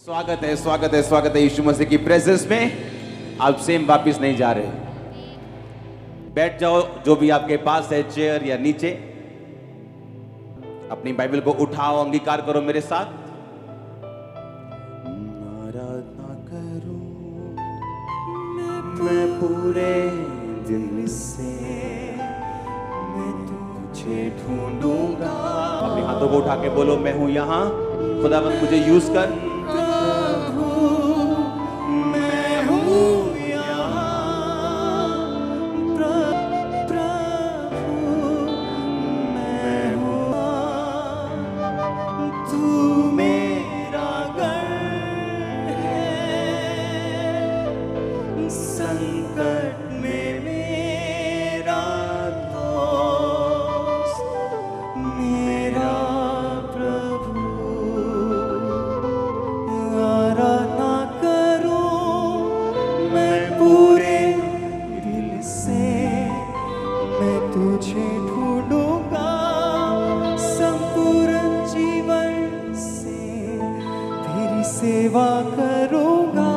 स्वागत है यीशु मसीह की प्रेजेंस में। आप सेम वापिस नहीं जा रहे। बैठ जाओ, जो भी आपके पास है, चेयर या नीचे। अपनी बाइबल को उठाओ, अंगीकार करो मेरे साथ। आराधना करूं मैं पूरे दिल से, मैं तुझे ढूंढूंगा। अपने हाथों को उठा के बोलो, मैं हूं यहां, खुदावंद मुझे यूज कर। सेवा करूंगा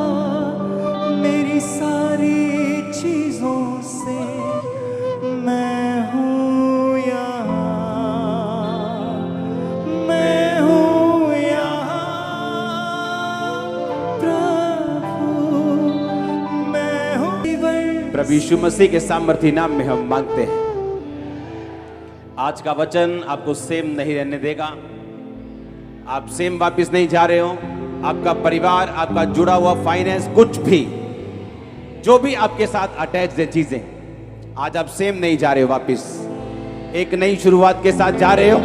मेरी सारी चीजों से, मैं हूँ यहाँ, मैं हूँ यहाँ प्रभु, मैं हूँ। प्रभु यीशु मसीह के सामर्थी नाम में हम मांगते हैं। आज का वचन आपको सेम नहीं रहने देगा। आप सेम वापिस नहीं जा रहे हो। आपका परिवार, आपका जुड़ा हुआ फाइनेंस, कुछ भी जो भी आपके साथ अटैच है चीजें, आज आप सेम नहीं जा रहे हो। वापिस एक नई शुरुआत के साथ जा रहे हो।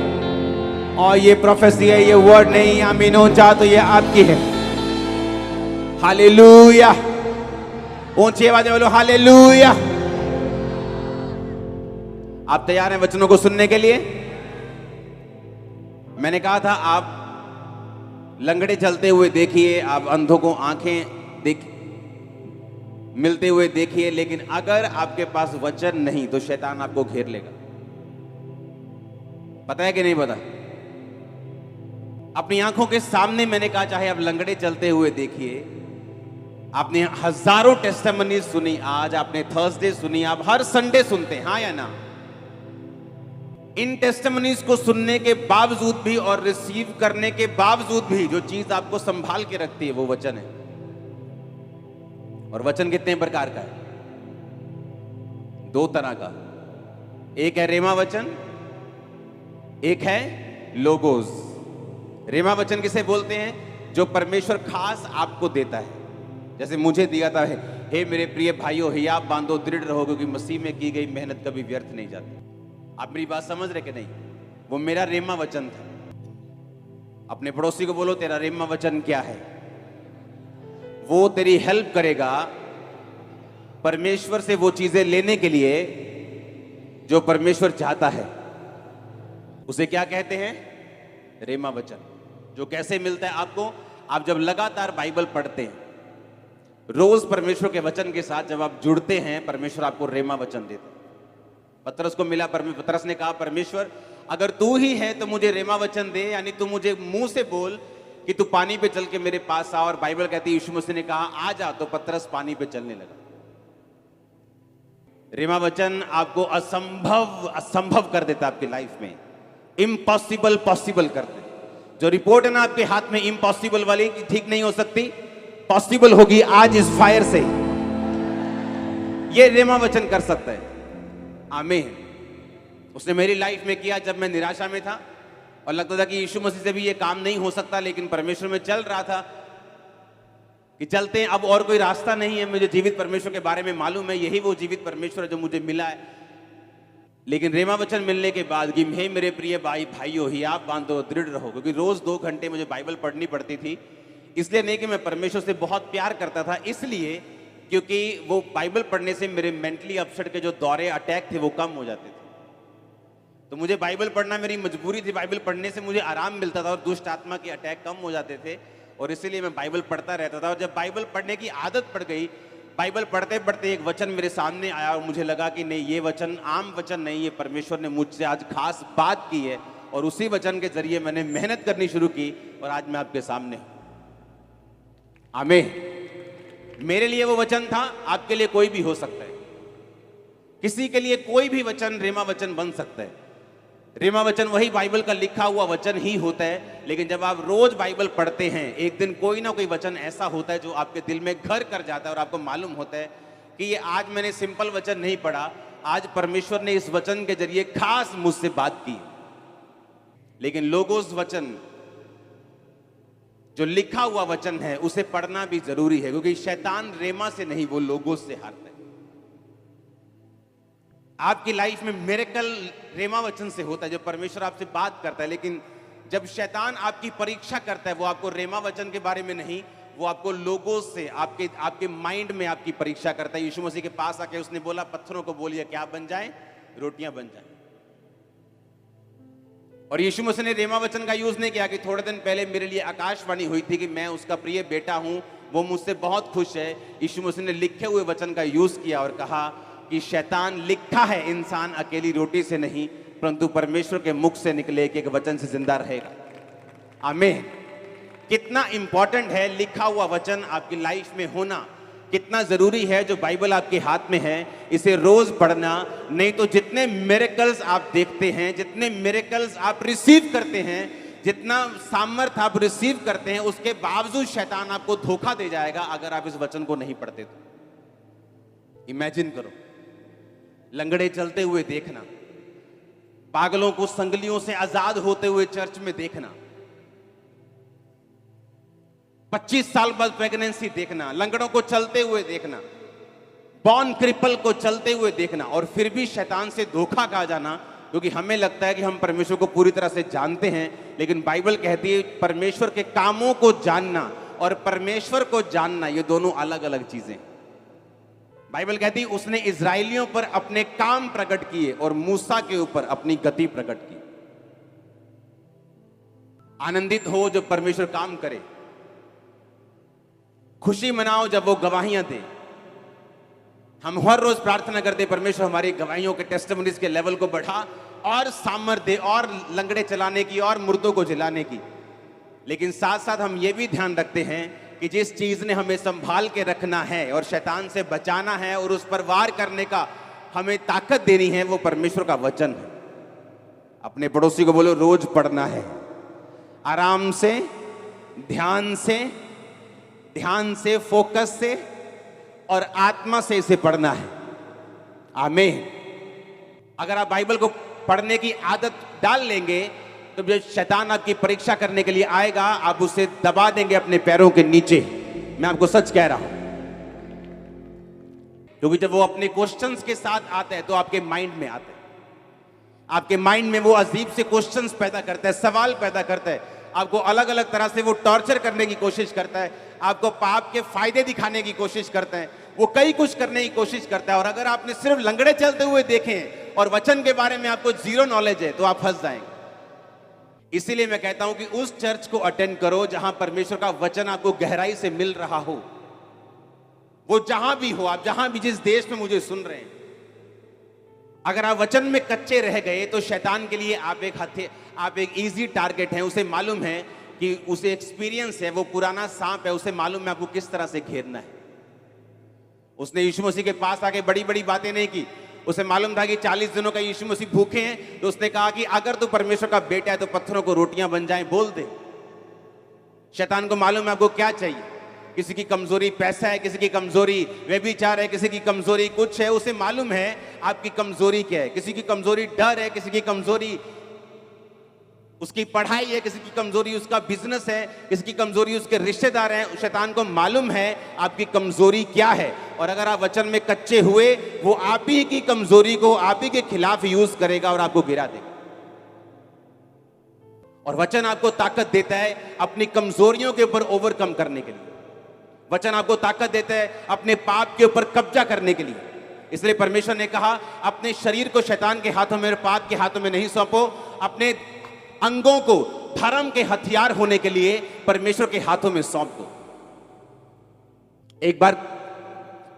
और ये प्रोफेसी है, ये वर्ड नहीं आमीन हो चाह तो ये आपकी है। हालेलुया, ऊंची आवाज में बोलो हालेलुया। आप तैयार हैं वचनों को सुनने के लिए? मैंने कहा था आप लंगड़े चलते हुए देखिए, आप अंधों को आंखें मिलते हुए देखिए, लेकिन अगर आपके पास वचन नहीं तो शैतान आपको घेर लेगा। पता है कि नहीं पता? अपनी आंखों के सामने मैंने कहा, चाहे आप लंगड़े चलते हुए देखिए। आपने हजारों टेस्टिमनीज सुनी, आज आपने थर्सडे सुनी, आप हर संडे सुनते हैं, हाँ या ना? इन टेस्टिमनीज को सुनने के बावजूद भी और रिसीव करने के बावजूद भी जो चीज आपको संभाल के रखती है वो वचन है। और वचन कितने प्रकार का है? दो तरह का। एक है रेमा वचन, एक है लोगोस। रेमा वचन किसे बोलते हैं? जो परमेश्वर खास आपको देता है। जैसे मुझे दिया था, हे मेरे प्रिय भाइयों, हियाब बांधो, दृढ़ रहो, क्योंकि मसीह में की गई मेहनत कभी व्यर्थ नहीं जाती। आप मेरी बात समझ रहे कि नहीं? वो मेरा रेमा वचन था। अपने पड़ोसी को बोलो, तेरा रेमा वचन क्या है? वो तेरी हेल्प करेगा परमेश्वर से वो चीजें लेने के लिए जो परमेश्वर चाहता है। उसे क्या कहते हैं? रेमा वचन। जो कैसे मिलता है आपको? आप जब लगातार बाइबल पढ़ते हैं, रोज परमेश्वर के वचन के साथ जब आप जुड़ते हैं, परमेश्वर आपको रेमा वचन देता है। पतरस को मिला, पतरस ने कहा, परमेश्वर अगर तू ही है तो मुझे रेमा वचन दे, यानी तू मुझे मुंह से बोल कि तू पानी पे चल के मेरे पास आ। और बाइबल कहती है यीशु मसीह ने कहा आ जा, तो पतरस पानी पे चलने लगा। रेमा वचन आपको असंभव कर देता आपकी लाइफ में, इम्पॉसिबल पॉसिबल कर देता। जो रिपोर्ट है ना आपके हाथ में इम्पॉसिबल वाली, ठीक नहीं हो सकती, पॉसिबल होगी आज इस फायर से। ये रेमा वचन कर सकता है। आमीन। उसने मेरी लाइफ में किया। जब मैं निराशा में था और लगता था कि यीशु मसीह से भी ये काम नहीं हो सकता, लेकिन परमेश्वर में चल रहा था कि चलते हैं, अब और कोई रास्ता नहीं है। मुझे जीवित परमेश्वर के बारे में मालूम है, यही वो जीवित परमेश्वर है जो मुझे मिला है। लेकिन रेमा वचन मिलने के बाद कि हे मेरे प्रिय भाइयों, हियाब बांधो, दृढ़ रहो, क्योंकि रोज 2 घंटे मुझे बाइबल पढ़नी पड़ती थी। इसलिए नहीं कि मैं परमेश्वर से बहुत प्यार करता था, इसलिए क्योंकि वो बाइबल पढ़ने से मेरे मेंटली अपसेट के जो दौरे, अटैक थे, वो कम हो जाते थे। तो मुझे बाइबल पढ़ना मेरी मजबूरी थी। बाइबल पढ़ने से मुझे आराम मिलता था और दुष्ट आत्मा के अटैक कम हो जाते थे, और इसीलिए मैं बाइबल पढ़ता रहता था। और जब बाइबल पढ़ने की आदत पड़ गई, बाइबल पढ़ते पढ़ते एक वचन मेरे सामने आया और मुझे लगा कि नहीं, ये वचन आम वचन नहीं, ये परमेश्वर ने मुझसे आज खास बात की है। और उसी वचन के जरिए मैंने मेहनत करनी शुरू की और आज मैं आपके सामने हूं। आमीन। मेरे लिए वो वचन था, आपके लिए कोई भी हो सकता है। किसी के लिए कोई भी वचन रेमा वचन बन सकता है। रेमा वचन वही बाइबल का लिखा हुआ वचन ही होता है, लेकिन जब आप रोज बाइबल पढ़ते हैं, एक दिन कोई ना कोई वचन ऐसा होता है जो आपके दिल में घर कर जाता है और आपको मालूम होता है कि ये आज मैंने सिंपल वचन नहीं पढ़ा, आज परमेश्वर ने इस वचन के जरिए खास मुझसे बात की। लेकिन लोगोस वचन, जो लिखा हुआ वचन है, उसे पढ़ना भी जरूरी है, क्योंकि शैतान रेमा से नहीं, वो लोगोस से हारता है। आपकी लाइफ में मिरेकल रेमा वचन से होता है, जो परमेश्वर आपसे बात करता है। लेकिन जब शैतान आपकी परीक्षा करता है, वो आपको रेमा वचन के बारे में नहीं, वो आपको लोगोस से, आपके माइंड में आपकी परीक्षा करता है। यीशु मसीह के पास आके उसने बोला, पत्थरों को बोलिए क्या बन जाए, रोटियां बन जाए। और यीशु मसीह ने रेमा वचन का यूज नहीं किया कि थोड़े दिन पहले मेरे लिए आकाशवाणी हुई थी कि मैं उसका प्रिय बेटा हूं, वो मुझसे बहुत खुश है। यीशु मसीह ने लिखे हुए वचन का यूज किया और कहा कि शैतान, लिखा है इंसान अकेली रोटी से नहीं परंतु परमेश्वर के मुख से निकले एक वचन से जिंदा रहेगा। आमीन। कितना इंपॉर्टेंट है लिखा हुआ वचन आपकी लाइफ में होना, कितना जरूरी है जो बाइबल आपके हाथ में है, इसे रोज पढ़ना। नहीं तो जितने मिरेकल्स आप देखते हैं, जितने मिरेकल्स आप रिसीव करते हैं, जितना सामर्थ्य आप रिसीव करते हैं, उसके बावजूद शैतान आपको धोखा दे जाएगा अगर आप इस वचन को नहीं पढ़ते तो। इमेजिन करो, लंगड़े चलते हुए देखना, पागलों को संगलियों से आजाद होते हुए चर्च में देखना, 25 साल बाद प्रेगनेंसी देखना, लंगड़ों को चलते हुए देखना, बॉर्न क्रिपल को चलते हुए देखना, और फिर भी शैतान से धोखा खा जाना, क्योंकि हमें लगता है कि हम परमेश्वर को पूरी तरह से जानते हैं। लेकिन बाइबल कहती है परमेश्वर के कामों को जानना और परमेश्वर को जानना, ये दोनों अलग अलग चीजें। बाइबल कहती है उसने इजराइलियों पर अपने काम प्रकट किए और मूसा के ऊपर अपनी गति प्रकट की। आनंदित हो जब परमेश्वर काम करे, खुशी मनाओ जब वो गवाहियां दे। हम हर रोज प्रार्थना करते, परमेश्वर हमारी गवाहियों के टेस्टिमनीज के लेवल को बढ़ा और सामर्थ्य दे, और लंगड़े चलाने की और मुर्दों को जिलाने की। लेकिन साथ साथ हम ये भी ध्यान रखते हैं कि जिस चीज ने हमें संभाल के रखना है और शैतान से बचाना है और उस पर वार करने का हमें ताकत देनी है, वो परमेश्वर का वचन है। अपने पड़ोसी को बोलो, रोज पढ़ना है, आराम से, ध्यान से, फोकस से और आत्मा से इसे पढ़ना है। आमीन। अगर आप बाइबल को पढ़ने की आदत डाल लेंगे तो जब शैतान आपकी परीक्षा करने के लिए आएगा, आप उसे दबा देंगे अपने पैरों के नीचे। मैं आपको सच कह रहा हूं, क्योंकि जब वो अपने क्वेश्चंस के साथ आता है तो आपके माइंड में आता है, आपके माइंड में वो अजीब से क्वेश्चंस पैदा करता है, सवाल पैदा करता है, आपको अलग अलग तरह से वो टॉर्चर करने की कोशिश करता है, आपको पाप के फायदे दिखाने की कोशिश करता है, वो कई कुछ करने की कोशिश करता है। और अगर आपने सिर्फ लंगड़े चलते हुए देखें और वचन के बारे में आपको जीरो नॉलेज है तो आप फंस जाएंगे। इसीलिए मैं कहता हूं कि उस चर्च को अटेंड करो जहां परमेश्वर का वचन आपको गहराई से मिल रहा हो। वो जहां भी हो, आप जहां भी, जिस देश में मुझे सुन रहे हैं, अगर आप वचन में कच्चे रह गए तो शैतान के लिए आप एक इजी टारगेट हैं। उसे मालूम है कि उसे एक्सपीरियंस है, वो पुराना सांप है, उसे मालूम है आपको किस तरह से घेरना है। उसने यीशु मसीह के पास आके बड़ी बड़ी बातें नहीं की। उसे मालूम था कि 40 दिनों का यीशु मसीह भूखे हैं, तो उसने कहा कि अगर तू परमेश्वर का बेटा है तो पत्थरों को रोटियां बन जाएं, बोल दे। शैतान को मालूम है आपको क्या चाहिए। किसी की कमजोरी पैसा है, किसी की कमजोरी व्यभिचार है, किसी की कमजोरी कुछ है। उसे मालूम है आपकी कमजोरी क्या है। किसी की कमजोरी डर है, किसी की कमजोरी उसकी पढ़ाई है, किसी की कमजोरी उसका बिजनेस है, किसी की कमजोरी उसके रिश्तेदार हैं। शैतान को मालूम है आपकी कमजोरी क्या है, और अगर आप वचन में कच्चे हुए, वो आप ही की कमजोरी को आप ही के खिलाफ यूज करेगा और आपको गिरा देगा। और वचन आपको ताकत देता है अपनी कमजोरियों के ऊपर ओवरकम करने के लिए। वचन आपको ताकत देता है अपने पाप के ऊपर कब्जा करने के लिए। इसलिए परमेश्वर ने कहा, अपने शरीर को शैतान के हाथों में, पाप के हाथों में नहीं सौंपो। अपने अंगों को धर्म के हथियार होने के लिए परमेश्वर के हाथों में सौंप दो। एक बार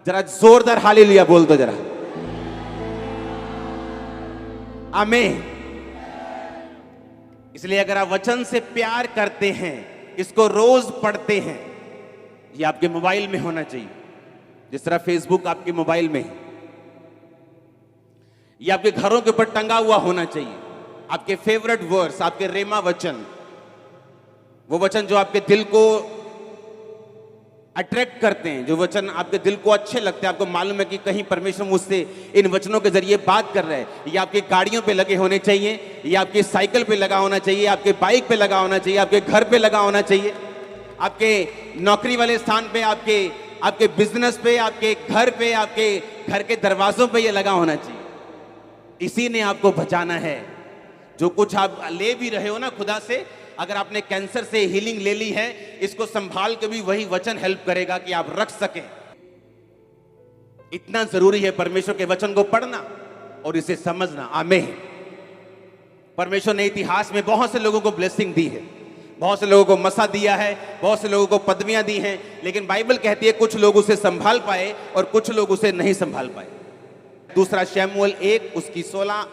जरा जोरदार हालेलुया बोल दो जरा। आमीन। इसलिए अगर आप वचन से प्यार करते हैं, इसको रोज पढ़ते हैं, ये आपके मोबाइल में होना चाहिए, जिस तरह फेसबुक आपके मोबाइल में है। ये आपके घरों के ऊपर टंगा हुआ होना चाहिए। आपके फेवरेट वर्ड्स, आपके रेमा वचन, वो वचन जो आपके दिल को अट्रैक्ट करते हैं, जो वचन आपके दिल को अच्छे लगते हैं, आपको मालूम है कि कहीं परमेश्वर मुझसे इन वचनों के जरिए बात कर रहे हैं। ये आपकी गाड़ियों पे लगे होने चाहिए, ये आपकी साइकिल पे लगा होना चाहिए, आपके बाइक पे लगा होना चाहिए, आपके घर पे लगा होना चाहिए, आपके नौकरी वाले स्थान पे, आपके बिजनेस पे, आपके घर पे, आपके घर के दरवाजों पे ये लगा होना चाहिए। इसी ने आपको बचाना है। जो कुछ आप ले भी रहे हो ना खुदा से, अगर आपने कैंसर से हीलिंग ले ली है, इसको संभाल के भी वही वचन हेल्प करेगा कि आप रख सके। इतना जरूरी है परमेश्वर के वचन को पढ़ना और इसे समझना। आमीन। परमेश्वर ने इतिहास में बहुत से लोगों को ब्लेसिंग दी है, बहुत से लोगों को मसा दिया है, बहुत से लोगों को पदवियां दी हैं, लेकिन बाइबल कहती है कुछ लोग उसे संभाल पाए और कुछ लोग उसे नहीं संभाल पाए। दूसरा शमूएल 1 उसकी 16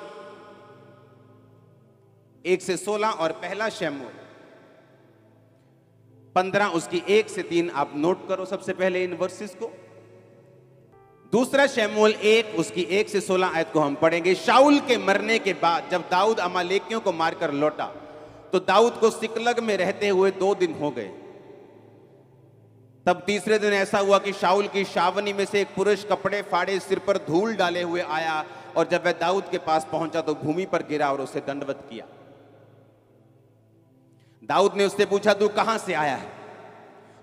1 से 16 और पहला शमूएल 15 उसकी 1 से 3 आप नोट करो सबसे पहले इन वर्सेस को। दूसरा शमूएल 1 उसकी 1 से 16 आयत को हम पढ़ेंगे। शाऊल के मरने के बाद जब दाऊद अमालेकियों को मारकर लौटा तो दाऊद को सिकलग में रहते हुए 2 दिन हो गए। तब तीसरे दिन ऐसा हुआ कि शाऊल की छावनी में से एक पुरुष कपड़े फाड़े सिर पर धूल डाले हुए आया, और जब वह दाऊद के पास पहुंचा तो भूमि पर गिरा और उसे दंडवत किया। दाऊद ने उससे पूछा, तू कहां से आया है?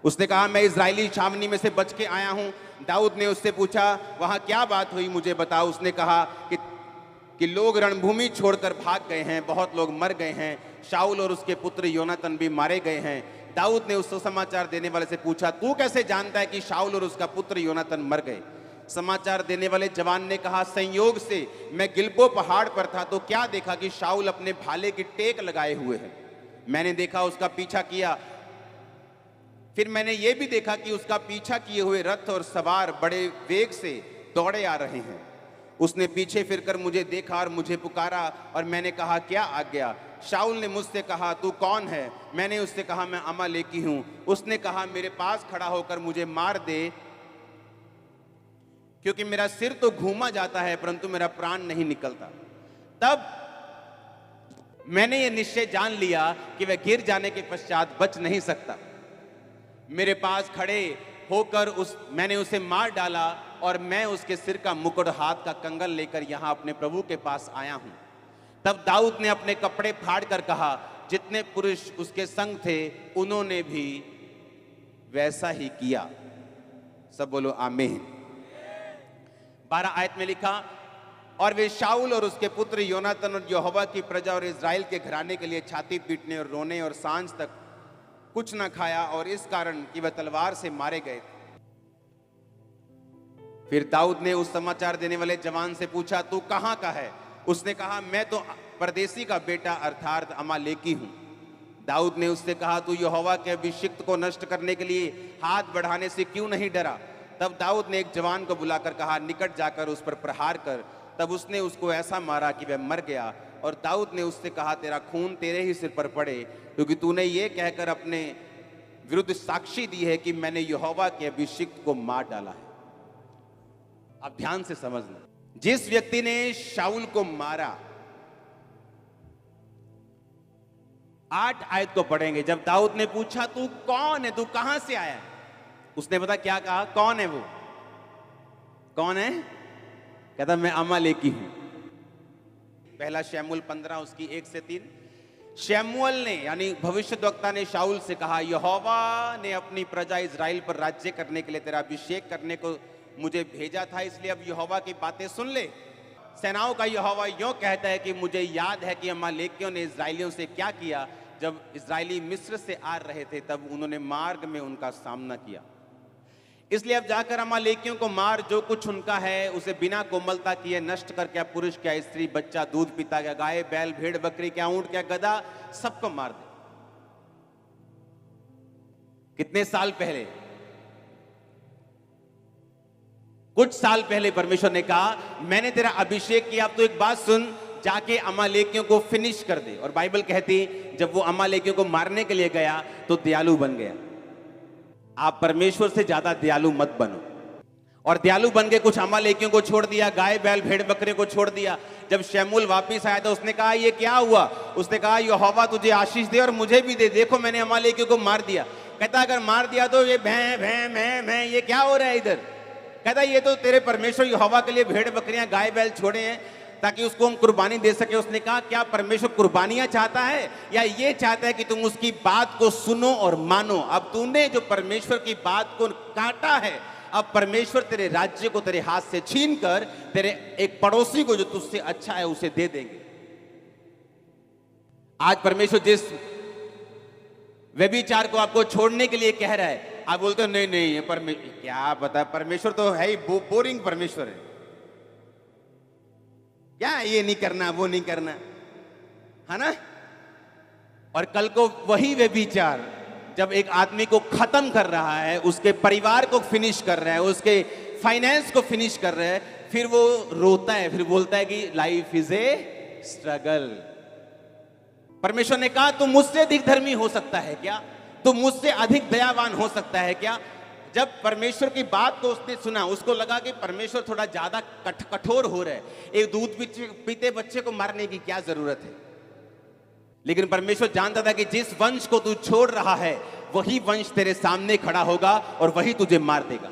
उसने कहा, मैं इजरायली छावनी में से बच के आया हूं। दाऊद ने उससे पूछा, वहां क्या बात हुई, मुझे बताओ। उसने कहा कि लोग रणभूमि छोड़कर भाग गए हैं, बहुत लोग मर गए हैं, शाऊल और उसके पुत्र योनातन भी मारे गए हैं। दाऊद ने उसको समाचार देने वाले से पूछा, तू कैसे जानता है कि शाऊल और उसका पुत्र योनातन मर गए? समाचार देने वाले जवान ने कहा, संयोग से मैं गिलबो पहाड़ पर था तो क्या देखा कि शाऊल अपने भाले की टेक लगाए हुए है। मैंने देखा, उसका पीछा किया। फिर मैंने यह भी देखा कि उसका पीछा किए हुए रथ और सवार बड़े वेग से दौड़े आ रहे हैं। उसने पीछे फिरकर मुझे देखा और मुझे पुकारा, और मैंने कहा, क्या आज्ञा? शाऊल ने मुझसे कहा, तू कौन है? मैंने उससे कहा, मैं अमालेकी हूं। उसने कहा, मेरे पास खड़ा होकर मुझे मार दे, क्योंकि मेरा सिर तो घूमा जाता है परंतु मेरा प्राण नहीं निकलता। तब मैंने ये निश्चय जान लिया कि वह गिर जाने के पश्चात बच नहीं सकता। मेरे पास खड़े होकर मैंने उसे मार डाला, और मैं उसके सिर का मुकुट, हाथ का कंगन लेकर यहां अपने प्रभु के पास आया हूं। तब दाऊद ने अपने कपड़े फाड़ कर कहा, जितने पुरुष उसके संग थे उन्होंने भी वैसा ही किया। सब बोलो आमीन। 12 आयत में लिखा, और वे शाऊल और उसके पुत्र योनातन और यहोवा की प्रजा और इजराइल के घराने के लिए छाती पीटने और रोने और सांझ तक कुछ न खाया, और इस कारण कि वह तलवार से मारे गए। फिर दाऊद ने उस समाचार देने वाले जवान से पूछा, तू कहां का है? उसने कहा, मैं तो परदेसी का बेटा अर्थात अमालेकी हूं। दाऊद ने उससे कहा, तू यहोवा के अभिषिक्त को नष्ट करने के लिए हाथ बढ़ाने से क्यों नहीं डरा? तब दाऊद ने एक जवान को बुलाकर कहा, निकट जाकर उस पर प्रहार कर। तब उसने उसको ऐसा मारा कि वह मर गया। और दाऊद ने उससे कहा, तेरा खून तेरे ही सिर पर पड़े, क्योंकि तूने ये कहकर अपने विरुद्ध साक्षी दी है कि मैंने यहोवा के अभिषिक्त को मार डाला है। अब ध्यान से समझना, जिस व्यक्ति ने शाऊल को मारा, 8 आयत को पढ़ेंगे। जब दाऊद ने पूछा, तू कौन है, तू कहां से आया है? उसने पता क्या कहा? कौन है वो? कौन है? कहता, मैं अमालेकी हूं। पहला शमूएल 15 उसकी 1 से 3। शमूएल ने यानी भविष्यद्वक्ता ने शाऊल से कहा, यहोवा ने अपनी प्रजा इजराइल पर राज्य करने के लिए तेरा अभिषेक करने को मुझे भेजा था, इसलिए अब यहोवा की बातें सुन ले। सेनाओं का यहोवा यूं कहता है कि मुझे याद है कि अमालेकियों ने इजराइलियों से क्या किया। जब इजराइली मिस्र से आ रहे थे तब उन्होंने मार्ग में उनका सामना किया, इसलिए अब जाकर अमालेकियों को मार, जो कुछ उनका है उसे बिना कोमलता किए नष्ट कर। क्या पुरुष, क्या स्त्री, बच्चा, दूध पीता, क्या गाय, बैल, भेड़, बकरी, क्या ऊंट, क्या गधा, सबको मार दे। कितने साल पहले? कुछ साल पहले परमेश्वर ने कहा, मैंने तेरा अभिषेक किया। अब तो एक बात सुन, जाके अमालेकियों को फिनिश कर दे। और बाइबल कहती, जब वो अमालेकियों को मारने के लिए गया तो दयालु बन गया। आप परमेश्वर से ज्यादा दयालु मत बनो। और दयालु बन के कुछ अमालेकियों को छोड़ दिया, गाय बैल भेड़ बकरे को छोड़ दिया। जब शमूएल वापिस आया तो उसने कहा ये क्या हुआ? उसने कहा यहोवा तुझे आशीष दे और मुझे भी दे, देखो मैंने अमालेकियों को मार दिया। कहता अगर मार दिया तो ये भैं भैं भैं भैं ये क्या हो रहा है इधर? कहता ये तो तेरे परमेश्वर यहोवा के लिए भेड़ बकरियां गाय बैल छोड़े हैं ताकि उसको हम कुर्बानी दे सके। उसने कहा क्या परमेश्वर कुर्बानियां चाहता है या ये चाहता है कि तुम उसकी बात को सुनो और मानो? अब तूने जो परमेश्वर की बात को काटा है, अब परमेश्वर तेरे राज्य को तेरे हाथ से छीन कर तेरे एक पड़ोसी को जो तुझसे अच्छा है उसे दे देंगे। आज परमेश्वर जिस व्यभिचार को आपको छोड़ने के लिए कह रहा है, आप बोलते हो नहीं नहीं ये परमेश्वर क्या पता, परमेश्वर तो है ही बोरिंग परमेश्वर है, क्या ये नहीं करना वो नहीं करना, है ना? और कल को वही व्यभिचार जब एक आदमी को खत्म कर रहा है, उसके परिवार को फिनिश कर रहा है, उसके फाइनेंस को फिनिश कर रहा है, फिर वो रोता है, फिर बोलता है कि लाइफ इज ए स्ट्रगल। परमेश्वर ने कहा तुम मुझसे अधिक धर्मी हो सकता है क्या? तुम मुझसे अधिक दयावान हो सकता है क्या? जब परमेश्वर की बात को उसने सुना, उसको लगा कि परमेश्वर थोड़ा ज्यादा कठोर हो रहा है, एक दूध पीते बच्चे को मारने की क्या जरूरत है? लेकिन परमेश्वर जानता था कि जिस वंश को तू छोड़ रहा है वही वंश तेरे सामने खड़ा होगा और वही तुझे मार देगा।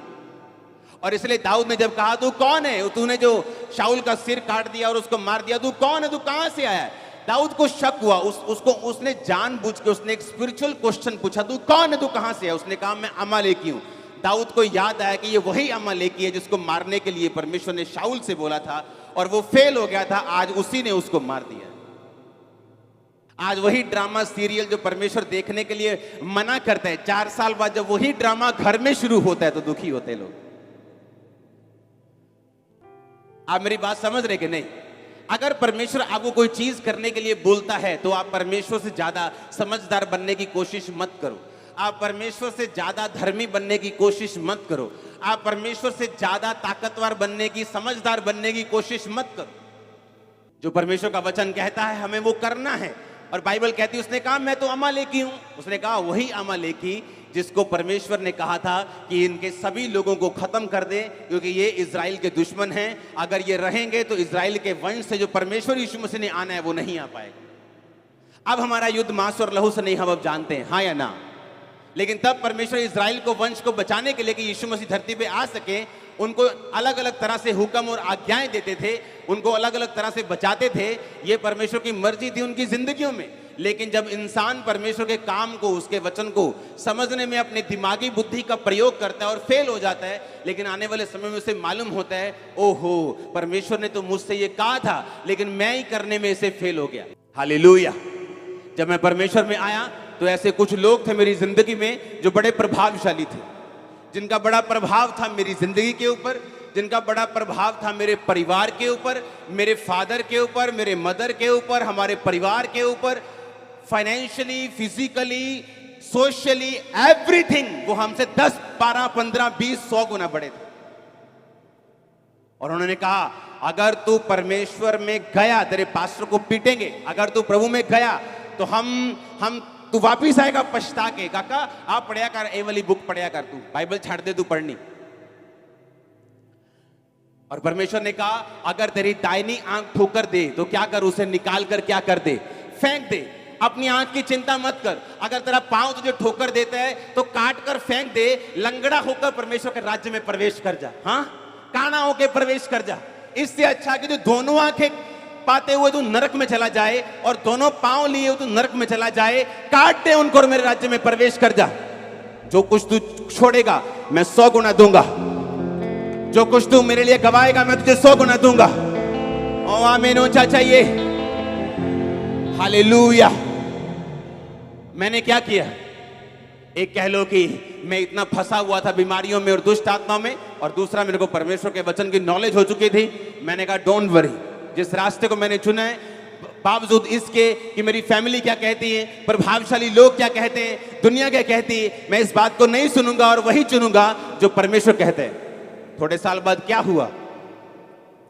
और इसलिए दाऊद ने जब कहा तू कौन है, तूने जो शाऊल का सिर काट दिया और उसको मार दिया, तू कौन है, तू कहां से आया है? दाऊद को शक हुआ, उसने जानबूझ के उसने एक स्पिरिचुअल क्वेश्चन पूछा, तू कौन है, तू कहां से है? उसने कहा मैं अमालेकी हूं। दाऊद को याद आया कि ये वही अमालेकी है जिसको मारने के लिए परमेश्वर ने शाऊल से बोला था और वो फेल हो गया था, आज उसी ने उसको मार दिया। आज वही ड्रामा सीरियल जो परमेश्वर देखने के लिए मना करता है, 4 साल बाद जब वही ड्रामा घर में शुरू होता है तो दुखी होते हैं लोग। आप मेरी बात समझ रहे कि नहीं? अगर परमेश्वर आपको कोई चीज करने के लिए बोलता है तो आप परमेश्वर से ज्यादा समझदार बनने की कोशिश मत करो, आप परमेश्वर से ज्यादा धर्मी बनने की कोशिश मत करो, आप परमेश्वर से ज्यादा ताकतवर बनने की, समझदार बनने की कोशिश मत करो। जो परमेश्वर का वचन कहता है हमें वो करना है। और बाइबल कहती है, उसने कहा मैं तो अमालेकी हूं, उसने कहा वही अमालेकी जिसको परमेश्वर ने कहा था कि इनके सभी लोगों को खत्म कर दे क्योंकि ये इजराइल के दुश्मन हैं, अगर ये रहेंगे तो इजराइल के वंश से जो परमेश्वर यीशु मसीह ने आना है वो नहीं आ पाएगा। अब हमारा युद्ध मांस और लहू से नहीं, हम अब जानते हैं, हाँ या ना? लेकिन तब परमेश्वर इजराइल को वंश को बचाने के लिए कि यीशु मसीह धरती पे आ सके, उनको अलग अलग तरह से हुक्म और आज्ञाएं देते थे, उनको अलग अलग तरह से बचाते थे। ये परमेश्वर की मर्जी थी उनकी जिंदगियों में। लेकिन जब इंसान परमेश्वर के काम को, उसके वचन को समझने में अपनी दिमागी बुद्धि का प्रयोग करता है और फेल हो जाता है, लेकिन आने वाले समय में उसे मालूम होता है ओहो परमेश्वर ने तो मुझसे ये कहा था लेकिन मैं ही करने में इसे फेल हो गया। हालेलुया। जब मैं परमेश्वर में आया तो ऐसे कुछ लोग थे मेरी जिंदगी में जो बड़े प्रभावशाली थे, जिनका बड़ा प्रभाव था मेरी जिंदगी के ऊपर, जिनका बड़ा प्रभाव था मेरे परिवार के ऊपर, मेरे फादर के ऊपर, मेरे मदर के ऊपर, हमारे परिवार के ऊपर, फाइनेंशियली, फिजिकली, सोशली, एवरीथिंग। वो हमसे 10, 12, 15, 20, 100 गुना बड़े थे। और उन्होंने कहा अगर तू परमेश्वर में गया, तेरे पास्टर को पीटेंगे, अगर तू प्रभु में गया तो हम तू वापिस आएगा पछता के। काका आप पढ़िया कर, ए वाली बुक पढ़िया कर, तू बाइबल छाड़ दे, तू पढ़नी। और परमेश्वर ने कहा अगर तेरी दाहिनी आंख ठोकर दे तो क्या कर, उसे निकाल कर क्या कर दे, फेंक दे। अपनी आंख की चिंता मत कर। अगर तेरा पांव तुझे ठोकर देता है तो काट कर फेंक दे, लंगड़ा होकर परमेश्वर के राज्य में प्रवेश कर जा। हाँ, काना होकर प्रवेश कर जा। इससे अच्छा कि तू दोनों आंखें पाते हुए तू नरक में चला जाए और दोनों पांव लिए हुए तू नरक में चला जाए। काट दे उनको और मेरे राज्य में प्रवेश कर जा। जो कुछ तू छोड़ेगा मैं 100 गुना दूंगा, जो कुछ तू मेरे लिए गवाएगा मैं तुझे 100 गुना दूंगा। ओ आमीन, ऊंचा चाहिए। हालेलुया। मैंने क्या किया? एक कह लो कि मैं इतना फंसा हुआ था बीमारियों में और दुष्ट आत्मा में, और दूसरा मेरे को परमेश्वर के वचन की नॉलेज हो चुकी थी। मैंने कहा डोंट वरी, जिस रास्ते को मैंने चुना है, बावजूद इसके कि मेरी फैमिली क्या कहती है, प्रभावशाली लोग क्या कहते हैं, दुनिया क्या कहती है, मैं इस बात को नहीं सुनूंगा और वही चुनूंगा जो परमेश्वर कहते हैं। थोड़े साल बाद क्या हुआ?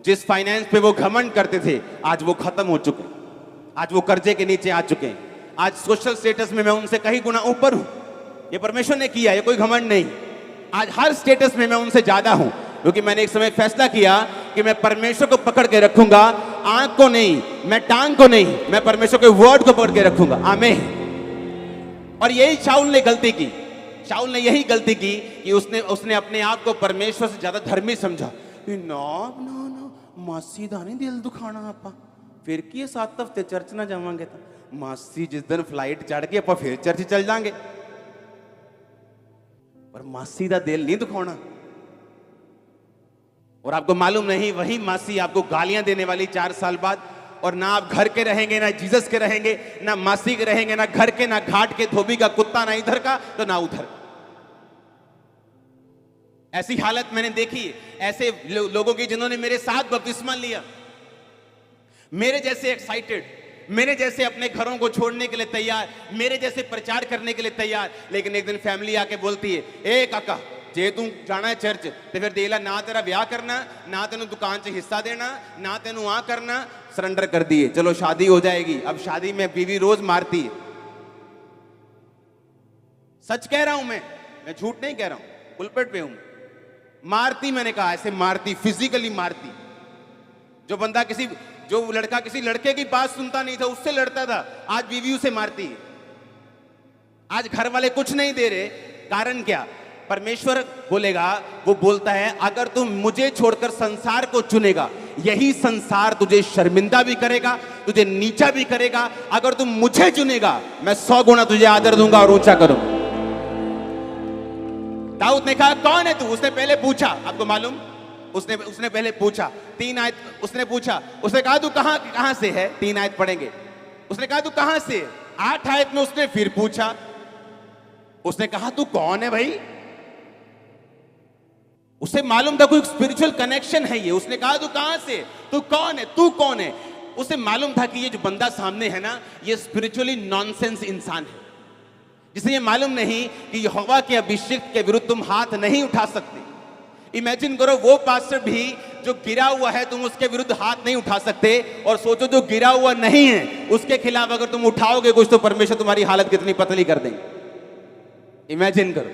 जिस फाइनेंस पे वो घमंड करते थे आज वो खत्म हो चुके, आज वो कर्जे के नीचे आ चुके हैं। आज सोशल स्टेटस में मैं उनसे कहीं गुना ऊपर हूं। ये परमेश्वर ने किया, ये कोई घमंड नहीं। आज हर स्टेटस में मैं उनसे ज्यादा हूं, क्योंकि मैंने एक समय फैसला किया कि मैं परमेश्वर को पकड़ के रखूंगा, आंख को नहीं, मैं टांग को नहीं, मैं परमेश्वर के वर्ड को पकड़ के रखूंगा। आमीन। और यही शाऊल ने गलती की, शाऊल ने यही गलती की कि उसने अपने आप को परमेश्वर से ज्यादा धर्मी समझा। ना ना ना मासी दा नहीं दिल दुखाना, आपा फिर की 7 हफ्ते चर्च ना जावांगे तो मासी जिस दिन फ्लाइट चढ़ गई आप फिर चर्च चल जाएंगे, पर मासी दा दिल नहीं दुखाना। और आपको मालूम नहीं, वही मासी आपको गालियां देने वाली 4 साल बाद, और ना आप घर के रहेंगे, ना जीसस के रहेंगे, ना मासी के रहेंगे, ना घर के, ना घाट के, धोबी का कुत्ता, ना इधर का तो ना उधर। ऐसी हालत मैंने देखी, ऐसे लोगों की जिन्होंने मेरे साथ बपतिस्मा लिया, मेरे जैसे एक्साइटेड, मेरे जैसे अपने घरों को छोड़ने के लिए तैयार, मेरे जैसे प्रचार करने के लिए तैयार, लेकिन एक दिन फैमिली आके बोलती है, ए काका जे तू जाना है चर्च तो फिर देला ना तेरा ब्याह करना, ना तेन दुकान से हिस्सा देना, ना तेन आ करना, सरेंडर कर दिए, चलो शादी हो जाएगी। अब शादी में बीवी रोज मारती है। सच कह रहा हूं मैं झूठ नहीं कह रहा हूं, पुलपेट पे हूं। मारती, मैंने कहा ऐसे मारती, फिजिकली मारती। जो लड़का किसी लड़के की बात सुनता नहीं था उससे लड़ता था, आज बीवी उसे मारती है। आज घर वाले कुछ नहीं दे रहे, कारण क्या? परमेश्वर बोलेगा, वो बोलता है अगर तुम मुझे छोड़कर संसार को चुनेगा, यही संसार तुझे शर्मिंदा भी करेगा, तुझे नीचा भी करेगा। अगर तुम मुझे चुनेगा, मैं 100 गुना तुझे आदर दूंगा और ऊंचा करूंगा। दाऊद ने कहा कौन है तू? उसने पहले पूछा, आपको मालूम, उसने पहले पूछा 3 आयत, उसने पूछा, उसने कहा तू कहां से है? 3 आयत पढ़ेंगे। उसने कहा तू कहां से है? 8 आयत में उसने फिर पूछा, उसने कहा तू कौन है भाई? उसे मालूम था कोई स्पिरिचुअल कनेक्शन है ये। उसने कहा तू कहां से, तू कौन है, तू कौन है? उसे मालूम था कि ये जो बंदा सामने है ना, ये स्पिरिचुअली नॉनसेंस इंसान है, जिसे ये मालूम नहीं कि यहोवा के अभिषेक के विरुद्ध तुम हाथ नहीं उठा सकते। इमेजिन करो, वो पास्टर भी जो गिरा हुआ है, तुम उसके विरुद्ध हाथ नहीं उठा सकते, और सोचो जो गिरा हुआ नहीं है उसके खिलाफ अगर तुम उठाओगे कुछ, तो परमेश्वर तुम्हारी हालत कितनी पतली कर देंगे। इमेजिन करो,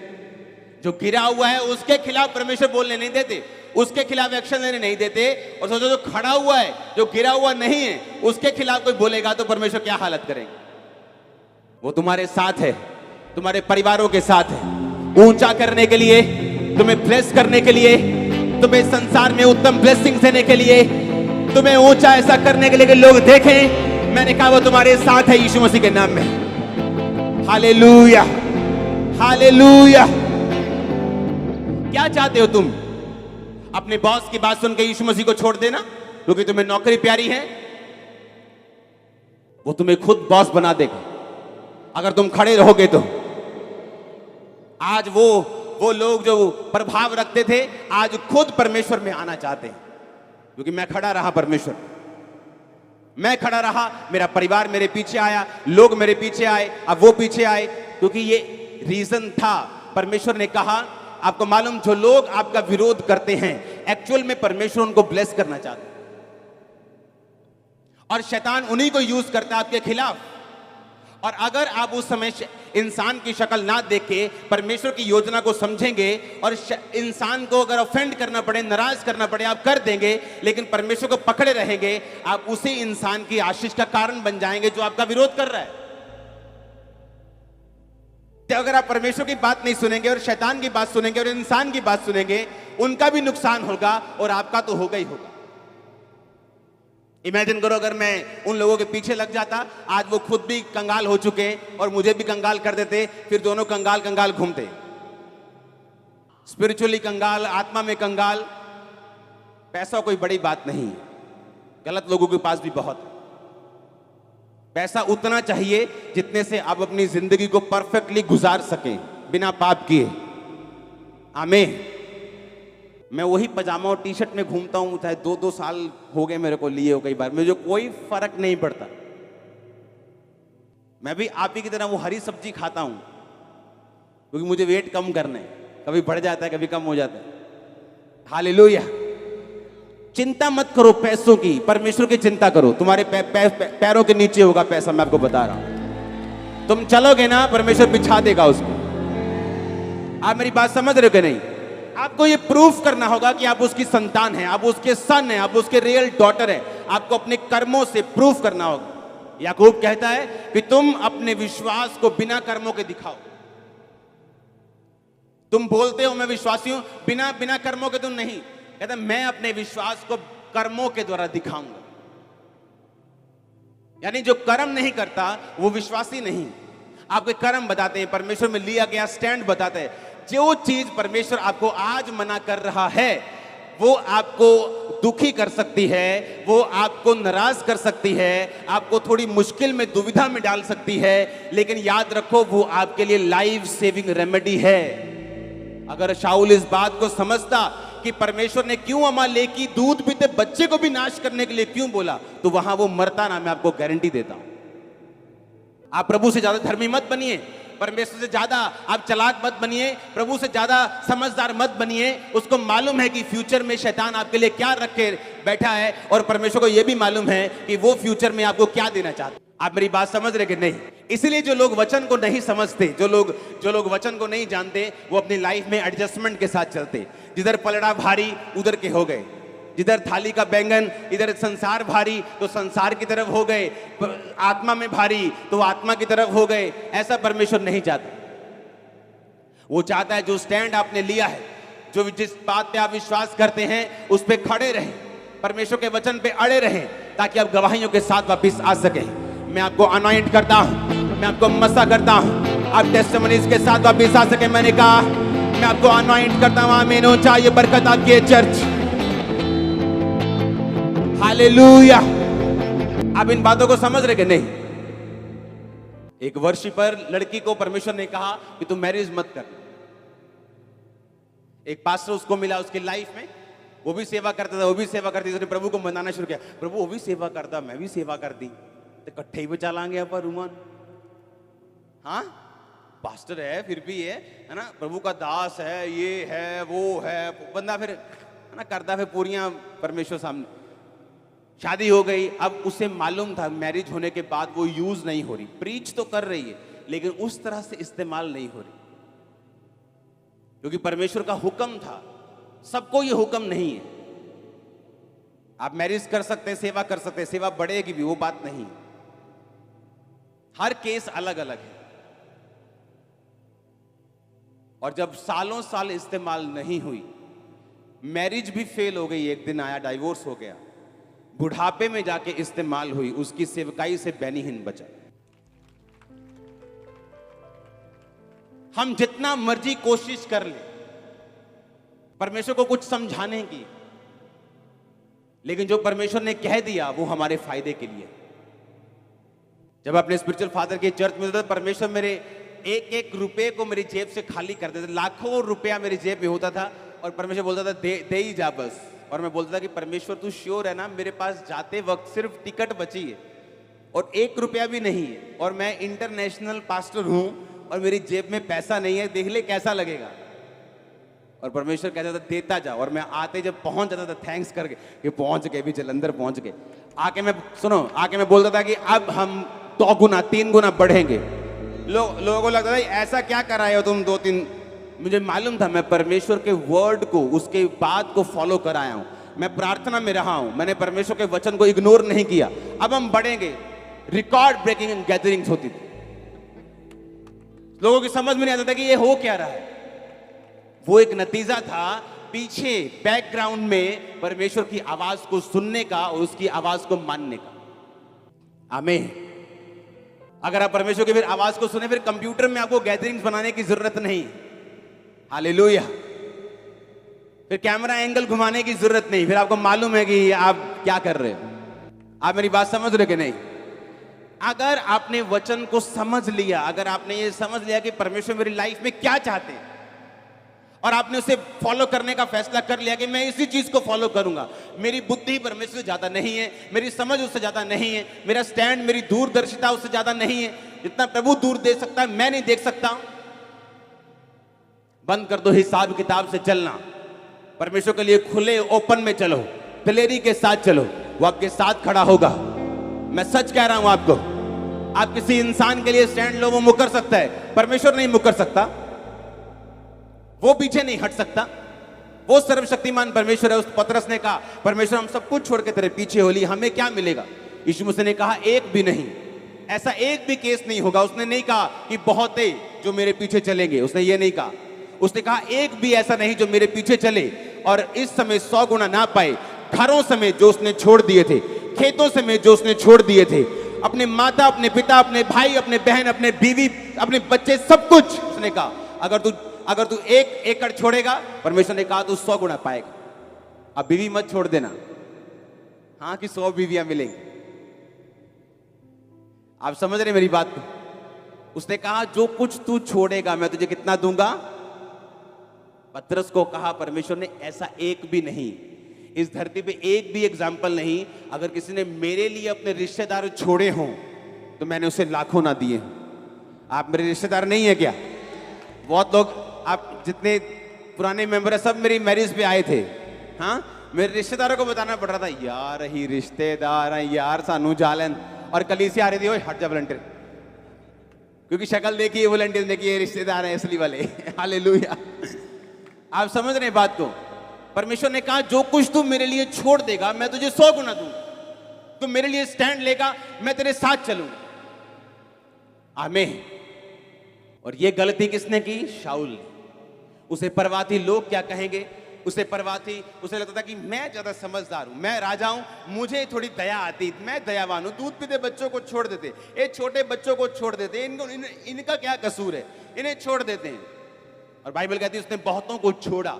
जो गिरा हुआ है उसके खिलाफ परमेश्वर बोलने नहीं देते, उसके खिलाफ एक्शन लेने नहीं देते, और सोचो जो खड़ा हुआ है, जो गिरा हुआ नहीं है, उसके खिलाफ कोई बोलेगा तो परमेश्वर क्या हालत करेंगे। वो तुम्हारे साथ है, तुम्हारे परिवारों के साथ है, ऊंचा करने के लिए, तुम्हें ब्लेस करने के लिए, तुम्हें संसार में उत्तम ब्लेसिंग देने के लिए, तुम्हें ऊंचा ऐसा करने के लिए कि लोग देखें। मैंने कहा वो तुम्हारे साथ है यीशु मसीह के नाम में। Hallelujah, hallelujah. क्या चाहते हो तुम? अपने बॉस की बात सुन के यीशु मसीह को छोड़ देना क्योंकि तुम्हें नौकरी प्यारी है? वो तुम्हें खुद बॉस बना देगा अगर तुम खड़े रहोगे तो। आज वो लोग जो प्रभाव रखते थे, आज खुद परमेश्वर में आना चाहते हैं, क्योंकि मैं खड़ा रहा, परमेश्वर, मैं खड़ा रहा, मेरा परिवार मेरे पीछे आया, लोग मेरे पीछे आए, अब वो पीछे आए, क्योंकि ये रीजन था। परमेश्वर ने कहा, आपको मालूम, जो लोग आपका विरोध करते हैं, एक्चुअल में परमेश्वर उनको ब्लेस करना चाहते हैं, और शैतान उन्हीं को यूज करता है आपके खिलाफ। और अगर आप उस समय इंसान की शक्ल ना देख के परमेश्वर की योजना को समझेंगे, और इंसान को अगर ऑफेंड करना पड़े, नाराज करना पड़े, आप कर देंगे, लेकिन परमेश्वर को पकड़े रहेंगे, आप उसी इंसान की आशीष का कारण बन जाएंगे जो आपका विरोध कर रहा है। तो अगर आप परमेश्वर की बात नहीं सुनेंगे और शैतान की बात सुनेंगे और इंसान की बात सुनेंगे, उनका भी नुकसान होगा और आपका तो होगा ही होगा। इमेजिन करो, अगर मैं उन लोगों के पीछे लग जाता, आज वो खुद भी कंगाल हो चुके और मुझे भी कंगाल कर देते, फिर दोनों कंगाल कंगाल घूमते, स्पिरिचुअली कंगाल, आत्मा में कंगाल। पैसा कोई बड़ी बात नहीं है, गलत लोगों के पास भी बहुत है। पैसा उतना चाहिए जितने से आप अपनी जिंदगी को परफेक्टली गुजार सकें बिना पाप किए। आमीन। मैं वही पजामा और टी शर्ट में घूमता हूं, चाहे 2-2 साल हो गए मेरे को लिए हो, कई बार मुझे कोई फर्क नहीं पड़ता। मैं भी आप ही की तरह वो हरी सब्जी खाता हूं, क्योंकि मुझे वेट कम करना है, कभी बढ़ जाता है, कभी कम हो जाता है। हालेलुया। चिंता मत करो पैसों की, परमेश्वर की चिंता करो। तुम्हारे पैरों के नीचे होगा पैसा, मैं आपको बता रहा हूं। तुम चलोगे ना, परमेश्वर बिछा देगा उसको। आप मेरी बात समझ रहे हो कि नहीं? आपको ये प्रूफ करना होगा कि आप उसकी संतान हैं, आप उसके सन हैं, आप उसके रियल डॉटर हैं। आपको अपने कर्मों से प्रूफ करना होगा। याकूब कहता है कि तुम अपने विश्वास को बिना कर्मों के दिखाओ। तुम बोलते हो मैं विश्वासी हूं, बिना बिना कर्मों के तुम नहीं। कहता मैं अपने विश्वास को कर्मों के द्वारा दिखाऊंगा। यानी जो कर्म नहीं करता वो विश्वासी नहीं। आपके कर्म बताते हैं, परमेश्वर में लिया गया स्टैंड बताते हैं। जो चीज परमेश्वर आपको आज मना कर रहा है वो आपको दुखी कर सकती है, वो आपको नाराज कर सकती है, आपको थोड़ी मुश्किल में, दुविधा में डाल सकती है, लेकिन याद रखो वो आपके लिए लाइफ सेविंग रेमेडी है। अगर शाऊल इस बात को समझता कि परमेश्वर ने क्यों अमालेकी दूध पीते बच्चे को भी नाश करने के लिए क्यों बोला, तो वहां वो मरता ना। मैं आपको गारंटी देता हूं। आप प्रभु से ज्यादा धर्मी मत बनिए, परमेश्वर से ज्यादा आप चालाक मत बनिए, प्रभु से ज्यादा समझदार मत बनिए। उसको मालूम है कि फ्यूचर में शैतान आपके लिए क्या रखे बैठा है, और परमेश्वर को यह भी मालूम है कि वो फ्यूचर में आपको क्या देना चाहता है। आप मेरी बात समझ रहे कि नहीं? इसलिए जो लोग वचन को नहीं समझते, जो लोग वचन को नहीं जानते, वो अपनी लाइफ में एडजस्टमेंट के साथ चलते। जिधर पलड़ा भारी उधर के हो गए, जिधर थाली का बैंगन इधर संसार भारी तो संसार की तरफ हो गए, आत्मा में भारी तो आत्मा की तरफ हो गए। ऐसा परमेश्वर नहीं चाहता। वो चाहता है जो स्टैंड आपने लिया है, जो जिस बात पे आप विश्वास करते हैं उस पे खड़े रहें, परमेश्वर के वचन पे अड़े रहें, ताकि आप गवाहियों के साथ वापस आ सकें। मैं आपको अनॉइंट करता हूं, मैं आपको मसा करता हूं, आप टेस्टिमनीज के साथ वापस आ सके। मैंने कहा मैं आपको अनॉइंट करता हूं। आमीन हो चाहिए बरकत आपकी चर्च। हालेलुया। आप इन बातों को समझ रहे कि नहीं? एक वर्ष पर लड़की को परमेश्वर ने कहा कि तुम मैरिज मत कर। एक पास्टर उसको मिला उसकी लाइफ में, वो भी सेवा करता था, वो भी सेवा करती थी। उसने प्रभु को मनाना शुरू किया, प्रभु वो भी सेवा करता, मैं भी सेवा करती, तो इकट्ठे ही बचा लाएंगे आप रूमान। हाँ पास्टर है फिर भी है ना, प्रभु का दास है, ये है वो है, बंदा फिर है ना करता, फिर पूरियां परमेश्वर सामने। शादी हो गई, अब उसे मालूम था मैरिज होने के बाद वो यूज नहीं हो रही, प्रीच तो कर रही है लेकिन उस तरह से इस्तेमाल नहीं हो रही, क्योंकि परमेश्वर का हुक्म था। सबको ये हुक्म नहीं है। आप मैरिज कर सकते हैं, सेवा कर सकते हैं, सेवा बढ़ेगी भी, वो बात नहीं। हर केस अलग अलग है। और जब सालों साल इस्तेमाल नहीं हुई, मैरिज भी फेल हो गई, एक दिन आया डाइवोर्स हो गया, बुढ़ापे में जाके इस्तेमाल हुई, उसकी सेवकाई से बेनीहीन बचा। हम जितना मर्जी कोशिश कर ले परमेश्वर को कुछ समझाने की, लेकिन जो परमेश्वर ने कह दिया वो हमारे फायदे के लिए। जब अपने स्पिरिचुअल फादर के चर्च में था, परमेश्वर मेरे एक एक रुपए को मेरी जेब से खाली कर देते। लाखों रुपया मेरी जेब में होता था और परमेश्वर बोलता था दे ही जा बस। और मैं बोलता था कि परमेश्वर तू श्योर है ना, मेरे पास जाते वक्त सिर्फ टिकट बची है और 1 रुपया भी नहीं है, और मैं इंटरनेशनल पास्टर हूं और मेरी जेब में पैसा नहीं है, देख ले कैसा लगेगा। और परमेश्वर कहता था देता जा, और मैं आते जब पहुंच जाता था थैंक्स करके कि पहुंच गए, भी जलंधर पहुंच गए। आके मैं बोलता था कि अब हम 2 गुना 3 गुना बढ़ेंगे। लोगों को लगता था ऐसा क्या कर रहे हो तुम 2-3। मुझे मालूम था मैं परमेश्वर के वर्ड को, उसके बात को फॉलो कर आया हूं। मैं प्रार्थना में रहा हूं, मैंने परमेश्वर के वचन को इग्नोर नहीं किया। अब हम बढ़ेंगे। रिकॉर्ड ब्रेकिंग गैदरिंग्स होती थी, लोगों की समझ में नहीं आता था कि ये हो क्या रहा है। वो एक नतीजा था पीछे बैकग्राउंड में परमेश्वर की आवाज को सुनने का और उसकी आवाज को मानने का। आमीन। अगर आप परमेश्वर की फिर आवाज को सुने, फिर कंप्यूटर में आपको गैदरिंग्स बनाने की जरूरत नहीं। हालेलुया। फिर कैमरा एंगल घुमाने की जरूरत नहीं, फिर आपको मालूम है कि आप क्या कर रहे हो। आप मेरी बात समझ रहे कि नहीं? अगर आपने वचन को समझ लिया, अगर आपने ये समझ लिया कि परमेश्वर मेरी लाइफ में क्या चाहते हैं, और आपने उसे फॉलो करने का फैसला कर लिया कि मैं इसी चीज को फॉलो करूंगा, मेरी बुद्धि परमेश्वर से ज्यादा नहीं है, मेरी समझ उससे ज्यादा नहीं है, मेरा स्टैंड, मेरी दूरदर्शिता उससे ज्यादा नहीं है, जितना प्रभु दूर देख सकता है मैं नहीं देख सकता। बंद कर दो हिसाब किताब से चलना, परमेश्वर के लिए खुले ओपन में चलो, दिलेरी के साथ चलो, वो आपके साथ खड़ा होगा। मैं सच कह रहा हूं आपको। आप किसी इंसान के लिए स्टैंड लो, वो मुकर सकता है, परमेश्वर नहीं मुकर सकता। वो पीछे नहीं हट सकता। वो सर्वशक्तिमान परमेश्वर है। उस पतरस ने कहा, परमेश्वर हम सब कुछ छोड़ के तेरे पीछे हो ली, हमें क्या मिलेगा? यीशु मसीह ने कहा, एक भी नहीं, ऐसा एक भी केस नहीं होगा। उसने नहीं कहा कि बहुत है जो मेरे पीछे चलेंगे, उसने ये नहीं कहा। उसने कहा एक भी ऐसा नहीं जो मेरे पीछे चले और इस समय 100 गुना ना पाए। घरों समेत जो उसने छोड़ दिए थे, खेतों समेत जो उसने छोड़ दिए थे, अपने माता, अपने पिता, अपने भाई, अपने बहन, अपने बीवी, अपने बच्चे, सब कुछ। उसने कहा अगर तू 1 एकड़ छोड़ेगा, परमेश्वर ने कहा तू 100 गुना पाएगा। अब बीवी मत छोड़ देना, हाँ, कि 100 बीवियां मिलेंगी। आप समझ रहे मेरी बात को? उसने कहा जो कुछ तू छोड़ेगा मैं तुझे कितना दूंगा? पतरस को कहा परमेश्वर ने, ऐसा एक भी नहीं, इस धरती पे एक भी एग्जाम्पल नहीं, अगर किसी ने मेरे लिए अपने रिश्तेदार छोड़े हों तो मैंने उसे लाखों ना दिए। आप मेरे रिश्तेदार नहीं है क्या? बहुत लोग, आप जितने पुराने मेंबर है सब मेरी मैरिज पे आए थे। हाँ, मेरे रिश्तेदारों को बताना पड़ रहा था, यार ही रिश्तेदार हैं यार, सानू जालन। और कलीसिया आ रही थी, ओए हट जा वॉलंटियर, क्योंकि शक्ल देखिए, वॉलंटियर देखिए, रिश्तेदार है असली वाले। हालेलुया। आप समझ रहे हैं बात को? परमेश्वर ने कहा जो कुछ तू मेरे लिए छोड़ देगा मैं तुझे 100 गुना दूंगा। तू मेरे लिए स्टैंड लेगा, मैं तेरे साथ चलूंगा। आमीन। और ये गलती किसने की? शाऊल ने। उसे परवाह थी लोग क्या कहेंगे, उसे परवाह थी, उसे लगता था कि मैं ज्यादा समझदार हूं, मैं राजा हूं, मुझे थोड़ी दया आती, मैं दयावान हूं। दूध पीते बच्चों को छोड़ देते, ये छोटे बच्चों को छोड़ देते, इनका क्या कसूर है, इन्हें छोड़ देते हैं। और बाइबल कहती है उसने बहुतों को छोड़ा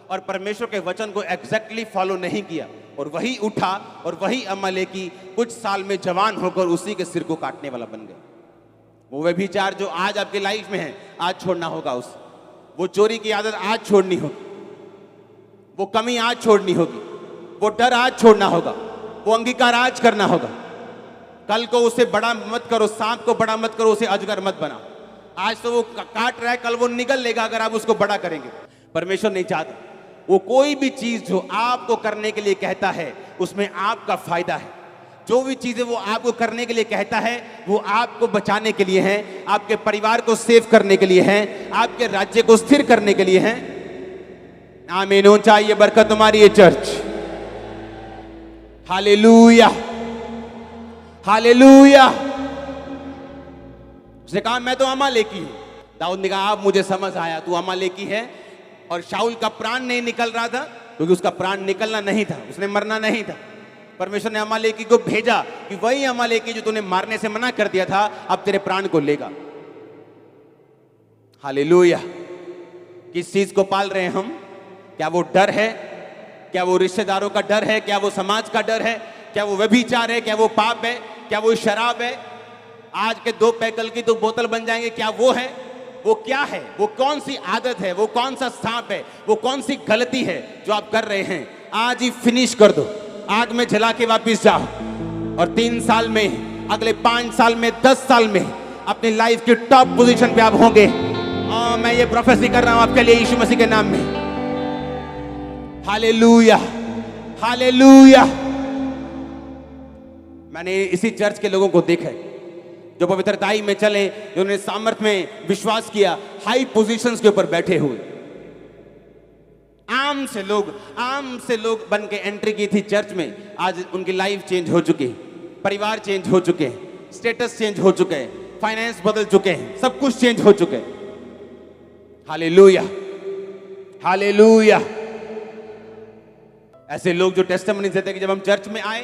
और परमेश्वर के वचन को एग्जैक्टली फॉलो नहीं किया, और वही उठा और वही अमालेकी कुछ साल में जवान होकर उसी के सिर को काटने वाला बन गया। वो व्यभिचार जो आज आपकी लाइफ में है, आज छोड़ना होगा उसे। वो चोरी की आदत आज छोड़नी होगी, वो कमी आज छोड़नी होगी, वो डर आज छोड़ना होगा, वो अंगीकार आज करना होगा। कल को उसे बड़ा मत करो, सांप को बड़ा मत करो, उसे अजगर मत बनाओ। आज तो वो काट रहा है, कल वो निगल लेगा अगर आप उसको बड़ा करेंगे। परमेश्वर नहीं चाहता। वो कोई भी चीज जो आपको करने के लिए कहता है उसमें आपका फायदा है। जो भी चीजें वो आपको करने के लिए कहता है वो आपको बचाने के लिए है, आपके परिवार को सेव करने के लिए है, आपके राज्य को स्थिर करने के लिए है। आमीन। ऊंचा ये बरकत तुम्हारी है चर्च। Hallelujah, hallelujah. उसने कहा मैं तो अमालेकी हूं। दाऊद ने कहा अब मुझे समझ आया, तू अमालेकी है। और शाऊल का प्राण नहीं निकल रहा था क्योंकि उसका प्राण निकलना नहीं था, उसने मरना नहीं था। परमेश्वर ने अमालेकी को भेजा कि वही अमालेकी जो तूने मारने से मना कर दिया था अब तेरे प्राण को लेगा। हालेलुया। किस चीज को पाल रहे हैं हम? क्या वो डर है? क्या वो रिश्तेदारों का डर है? क्या वो समाज का डर है? क्या वो व्यभिचार है? क्या वो पाप है? क्या वो शराब है? आज के 2 पैकल की 2 बोतल बन जाएंगे, क्या वो है? वो क्या है? वो कौन सी आदत है? वो कौन सा सांप है? वो कौन सी गलती है जो आप कर रहे हैं? आज ही फिनिश कर दो, आग में जला के वापिस जाओ और 3 साल में, अगले 5 साल में, 10 साल में अपनी लाइफ की टॉप पोजीशन पे आप होंगे। और मैं ये प्रोफेसी कर रहा हूं आपके लिए यीशु मसीह के नाम में। Hallelujah, hallelujah. मैंने इसी चर्च के लोगों को देखा है जो पवित्रताई में चले, जिन्होंने सामर्थ में विश्वास किया, हाई पोजीशंस के ऊपर बैठे हुए। आम से लोग बन के एंट्री की थी चर्च में, आज उनकी लाइफ चेंज हो चुकी है, परिवार चेंज हो चुके हैं, स्टेटस चेंज हो चुके हैं, फाइनेंस बदल चुके हैं, सब कुछ चेंज हो चुके हैं। Hallelujah, hallelujah. ऐसे लोग जो टेस्टिमनी देते हैं कि जब हम चर्च में आए,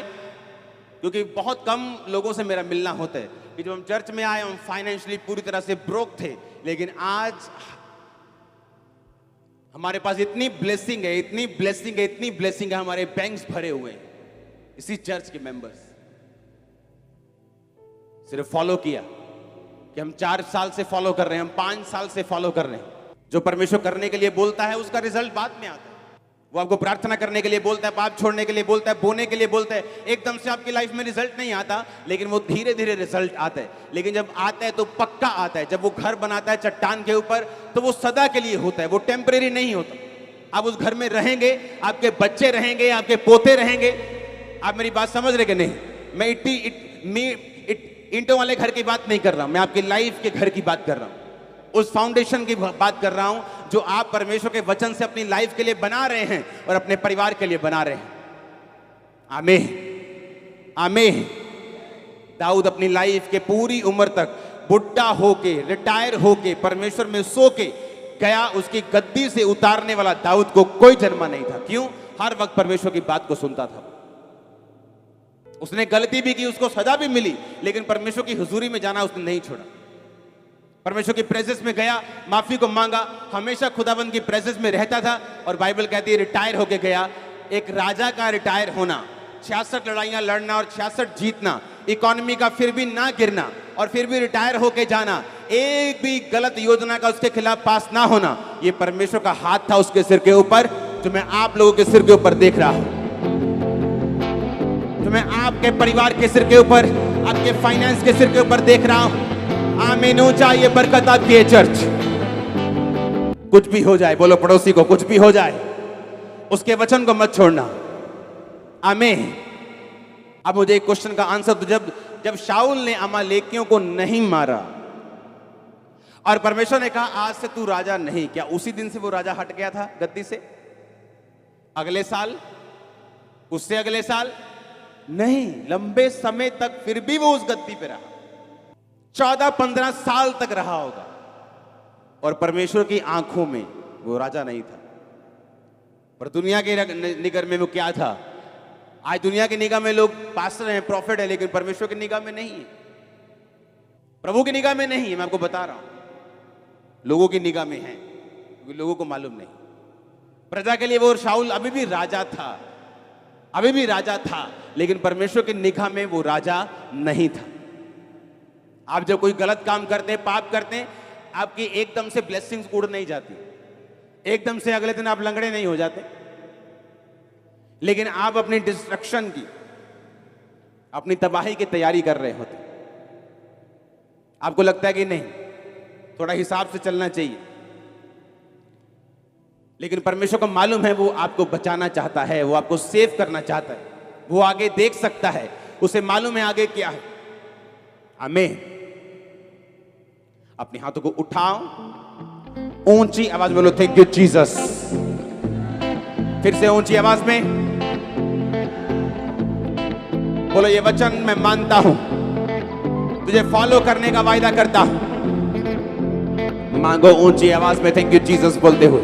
क्योंकि बहुत कम लोगों से मेरा मिलना होता है, कि जब हम चर्च में आए हम फाइनेंशियली पूरी तरह से ब्रोक थे, लेकिन आज हमारे पास इतनी ब्लेसिंग है, इतनी ब्लेसिंग है, इतनी ब्लेसिंग है, हमारे बैंक्स भरे हुए हैं। इसी चर्च के मेंबर्स सिर्फ फॉलो किया कि हम 4 साल से फॉलो कर रहे हैं, हम 5 साल से फॉलो कर रहे हैं। जो परमेश्वर करने के लिए बोलता है उसका रिजल्ट बाद में आता है। वो आपको प्रार्थना करने के लिए बोलता है, पाप छोड़ने के लिए बोलता है, बोने के लिए बोलता है। एकदम से आपकी लाइफ में रिजल्ट नहीं आता, लेकिन वो धीरे धीरे रिजल्ट आता है। लेकिन जब आता है तो पक्का आता है। जब वो घर बनाता है चट्टान के ऊपर तो वो सदा के लिए होता है, वो टेम्परेरी नहीं होता। आप उस घर में रहेंगे, आपके बच्चे रहेंगे, आपके पोते रहेंगे। आप मेरी बात समझ रहे कि नहीं? मैं ईंटों वाले घर की बात नहीं कर रहा हूं, मैं आपकी लाइफ के घर की बात कर रहा हूं, उस फाउंडेशन की बात कर रहा हूं जो आप परमेश्वर के वचन से अपनी लाइफ के लिए बना रहे हैं और अपने परिवार के लिए बना रहे हैं। आमीन, आमीन। दाऊद अपनी लाइफ के पूरी उम्र तक बुढ़ा होके, रिटायर होके, परमेश्वर में सो के गया। उसकी गद्दी से उतारने वाला दाऊद को कोई जन्मा नहीं था। क्यों? हर वक्त परमेश्वर की बात को सुनता था। उसने गलती भी की, उसको सजा भी मिली, लेकिन परमेश्वर की हुजूरी में जाना उसने नहीं छोड़ा। परमेश्वर की प्रेजेंस में गया, माफी को मांगा, हमेशा खुदाबंद की प्रेजेंस में रहता था। और बाइबल कहती है रिटायर होके गया। एक राजा का रिटायर होना, 66 लड़ाइयां लड़ना और 66 जीतना, इकोनॉमी का फिर भी ना गिरना और फिर भी रिटायर होके जाना, एक भी गलत योजना का उसके खिलाफ पास ना होना, ये परमेश्वर का हाथ था उसके सिर के ऊपर, जो मैं आप लोगों के सिर के ऊपर देख रहा हूं, जो मैं आपके परिवार के सिर के ऊपर, आपके फाइनेंस के सिर के ऊपर देख रहा हूं। आमीन। ऊंचा ये बरकत आपकी है चर्च। कुछ भी हो जाए, बोलो पड़ोसी को, कुछ भी हो जाए, उसके वचन को मत छोड़ना। आमीन। अब मुझे एक क्वेश्चन का आंसर दो। जब शाऊल ने अमालेकियों को नहीं मारा और परमेश्वर ने कहा आज से तू राजा नहीं, क्या उसी दिन से वो राजा हट गया था गद्दी से? अगले साल, उससे अगले साल नहीं, लंबे समय तक फिर भी वो उस गद्दी पे रहा। 14-15 साल तक रहा होगा और परमेश्वर की आंखों में वो राजा नहीं था। पर दुनिया के निगाह में वो क्या था? आज दुनिया की निगाह में लोग पास्टर हैं, प्रॉफिट है, लेकिन परमेश्वर की निगाह में नहीं है, प्रभु की निगाह में नहीं है। मैं आपको बता रहा हूं, लोगों की निगाह में है, क्योंकि लोगों को मालूम नहीं। प्रजा के लिए वो शाऊल अभी भी राजा था, अभी भी राजा था, लेकिन परमेश्वर की निगाह में वो राजा नहीं था। आप जब कोई गलत काम करते हैं, पाप करते हैं, आपकी एकदम से ब्लेसिंग्स उड़ नहीं जाती, एकदम से अगले दिन आप लंगड़े नहीं हो जाते, लेकिन आप अपनी डिस्ट्रक्शन की, अपनी तबाही की तैयारी कर रहे होते। आपको लगता है कि नहीं, थोड़ा हिसाब से चलना चाहिए, लेकिन परमेश्वर को मालूम है वो आपको बचाना चाहता है, वो आपको सेव करना चाहता है, वो आगे देख सकता है, उसे मालूम है आगे क्या है। आमीन। अपने हाथों को उठाओ, ऊंची आवाज बोलो थैंक यू जीसस। फिर से ऊंची आवाज में बोलो ये वचन मैं मानता हूं, तुझे फॉलो करने का वायदा करता हूं। मांगो ऊंची आवाज में थैंक यू जीसस बोलते हुए।